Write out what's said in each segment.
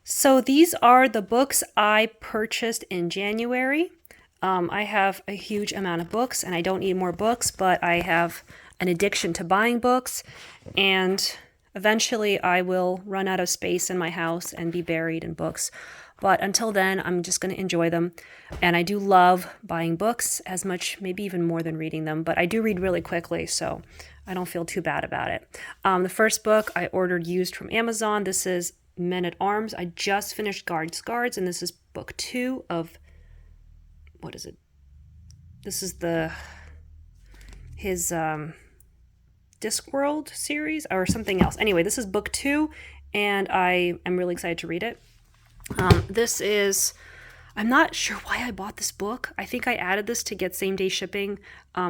So these are the books I purchased in January. I have a huge amount of books and I don't need more books, but I have an addiction to buying books. And eventually I will run out of space in my house and be buried in books. But until then, I'm just going to enjoy them. And I do love buying books as much, maybe even more than reading them. But I do read really quickly, so I don't feel too bad about it. The first book I ordered used from Amazon. This is Men at Arms. I just finished Guards, and this is book 2 of, what is it? This is his Discworld series or something else. Anyway, this is book 2, and I am really excited to read it. This is, I'm not sure why I bought this book. I think I added this to get same day shipping.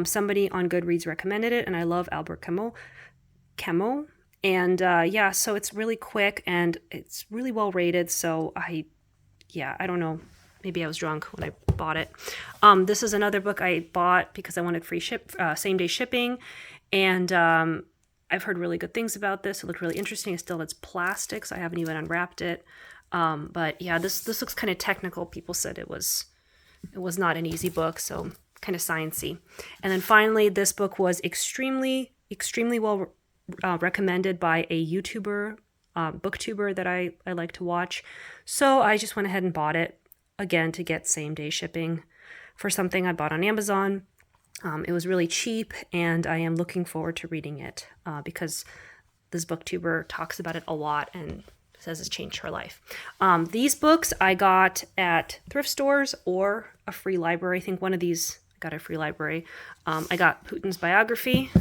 Somebody on Goodreads recommended it, and I love Albert Camus. And yeah, so it's really quick and it's really well rated. So I don't know. Maybe I was drunk when I bought it. This is another book I bought because I wanted free same day shipping. And I've heard really good things about this. It looked really interesting. It still has plastic, so I haven't even unwrapped it. But yeah, this looks kind of technical. People said it was not an easy book, so kind of sciencey. And then finally, this book was extremely well recommended by a YouTuber, booktuber that I like to watch. So I just went ahead and bought it again to get same day shipping for something I bought on Amazon. It was really cheap, and I am looking forward to reading it because this booktuber talks about it a lot and says it's changed her life. These books I got at thrift stores or a free library. I think one of these I got a free library. I got Putin's biography.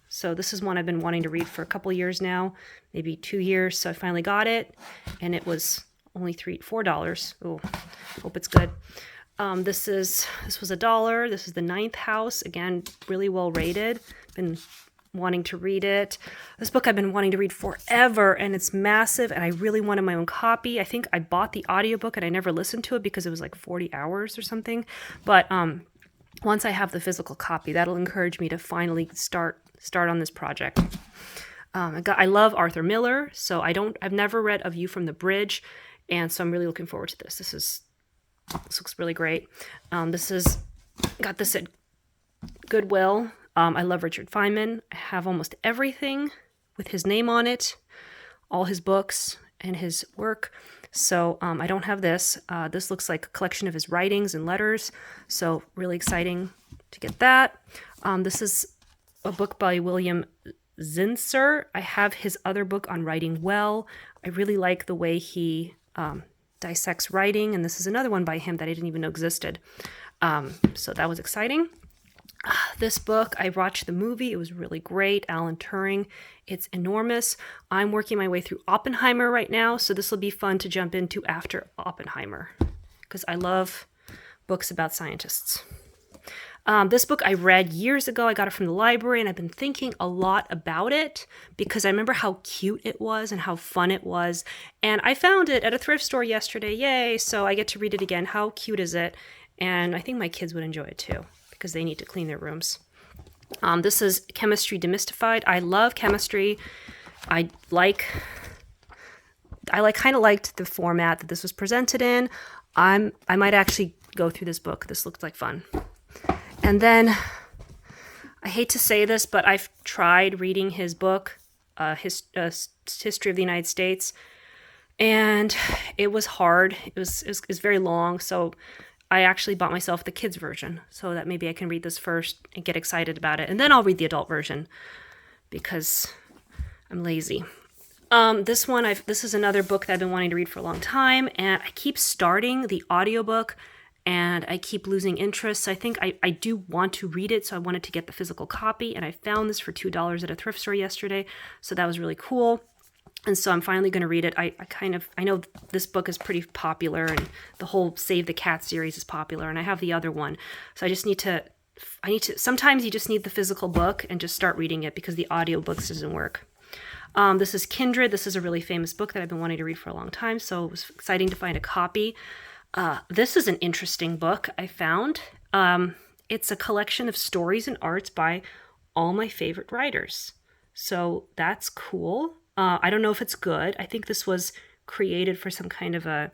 So this is one I've been wanting to read for a couple years now, maybe 2 years. So I finally got it, and it was only $4. Oh, hope it's good. This was $1. This is The Ninth House. Again, really well rated. Been wanting to read it. This book I've been wanting to read forever, and it's massive, and I really wanted my own copy. I think I bought the audiobook and I never listened to it because it was like 40 hours or something. But once I have the physical copy, that'll encourage me to finally start on this project. I love Arthur Miller, so I've never read A View from the Bridge, and so I'm really looking forward to this. This looks really great. Got this at Goodwill. I love Richard Feynman. I have almost everything with his name on it, all his books and his work. So I don't have this. This looks like a collection of his writings and letters. So really exciting to get that. This is a book by William Zinsser. I have his other book on writing well. I really like the way he dissects writing. And this is another one by him that I didn't even know existed. So that was exciting. This book, I watched the movie. It was really great. Alan Turing. It's enormous. I'm working my way through Oppenheimer right now, so this will be fun to jump into after Oppenheimer because I love books about scientists. This book I read years ago. I got it from the library, and I've been thinking a lot about it because I remember how cute it was and how fun it was. And I found it at a thrift store yesterday. Yay! So I get to read it again. How cute is it? And I think my kids would enjoy it too, because they need to clean their rooms. This is Chemistry Demystified. I love chemistry. I kind of liked the format that this was presented in. I might actually go through this book. This looked like fun. And then, I hate to say this, but I've tried reading his book, History of the United States, and it was hard. It was very long, so I actually bought myself the kids version so that maybe I can read this first and get excited about it. And then I'll read the adult version because I'm lazy. This is another book that I've been wanting to read for a long time, and I keep starting the audiobook and I keep losing interest. So I think I do want to read it, so I wanted to get the physical copy, and I found this for $2 at a thrift store yesterday. So that was really cool. And so I'm finally going to read it. I know this book is pretty popular, and the whole Save the Cat series is popular, and I have the other one. So sometimes you just need the physical book and just start reading it because the audiobooks doesn't work. This is Kindred. This is a really famous book that I've been wanting to read for a long time, so it was exciting to find a copy. This is an interesting book I found. It's a collection of stories and arts by all my favorite writers. So that's cool. I don't know if it's good. I think this was created for some kind of a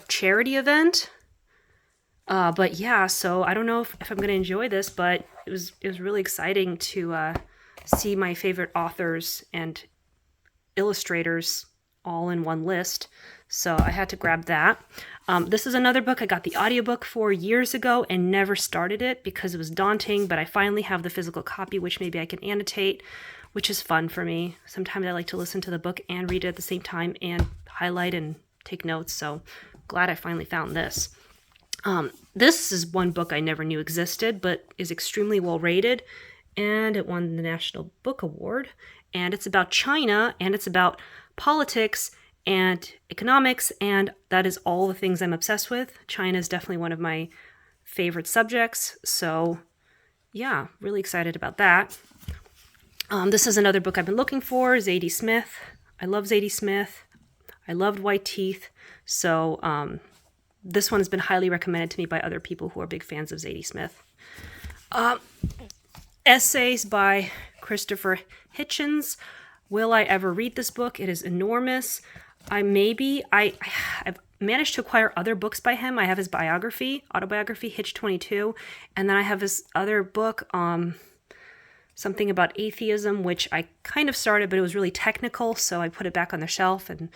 charity event. But yeah, so I don't know if I'm going to enjoy this, but it was really exciting to see my favorite authors and illustrators all in one list. So I had to grab that. This is another book I got the audiobook for years ago and never started it because it was daunting, but I finally have the physical copy, which maybe I can annotate, which is fun for me. Sometimes I like to listen to the book and read it at the same time and highlight and take notes. So glad I finally found this. This is one book I never knew existed, but is extremely well rated, and it won the National Book Award. And it's about China, and it's about politics and economics, and that is all the things I'm obsessed with. China is definitely one of my favorite subjects, so yeah, really excited about that. This is another book I've been looking for, Zadie Smith. I love Zadie Smith. I loved White Teeth, so this one has been highly recommended to me by other people who are big fans of Zadie Smith. Essays by Christopher Hitchens. Will I ever read this book? It is enormous. I've managed to acquire other books by him. I have his autobiography, Hitch 22, and then I have his other book, something about atheism, which I kind of started, but it was really technical, so I put it back on the shelf and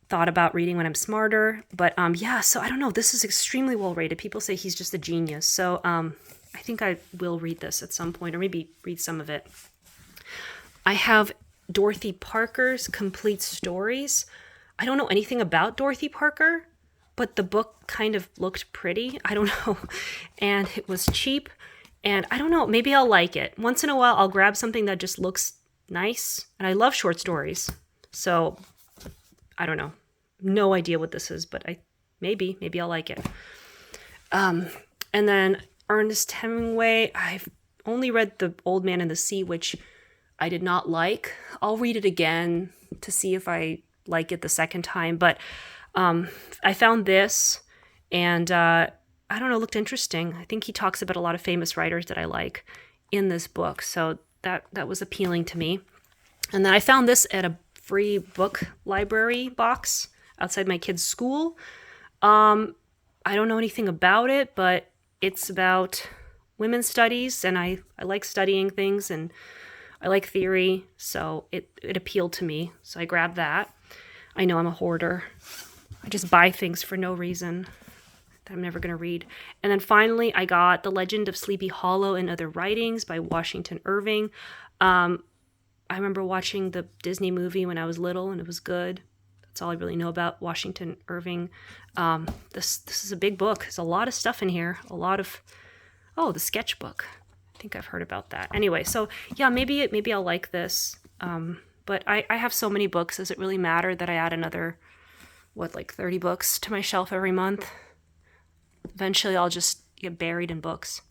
thought about reading when I'm smarter. But yeah, so I don't know. This is extremely well rated. People say he's just a genius. So I think I will read this at some point, or maybe read some of it. I have Dorothy Parker's Complete Stories. I don't know anything about Dorothy Parker, but the book kind of looked pretty. I don't know. And it was cheap. And I don't know, maybe I'll like it. Once in a while, I'll grab something that just looks nice. And I love short stories. So I don't know. No idea what this is, but maybe I'll like it. And then Ernest Hemingway. I've only read The Old Man and the Sea, which I did not like. I'll read it again to see if I like it the second time. But I found this, and I don't know, it looked interesting. I think he talks about a lot of famous writers that I like in this book. So that was appealing to me. And then I found this at a free book library box outside my kid's school. I don't know anything about it, but it's about women's studies, and I like studying things, and I like theory, so it appealed to me. So I grabbed that. I know I'm a hoarder. I just buy things for no reason that I'm never going to read. And then finally, I got The Legend of Sleepy Hollow and Other Writings by Washington Irving. I remember watching the Disney movie when I was little, and it was good. That's all I really know about Washington Irving. This is a big book. There's a lot of stuff in here. The sketchbook. I think I've heard about that. Anyway, so yeah, maybe I'll like this. But I have so many books. Does it really matter that I add another, 30 books to my shelf every month? Eventually I'll just get buried in books.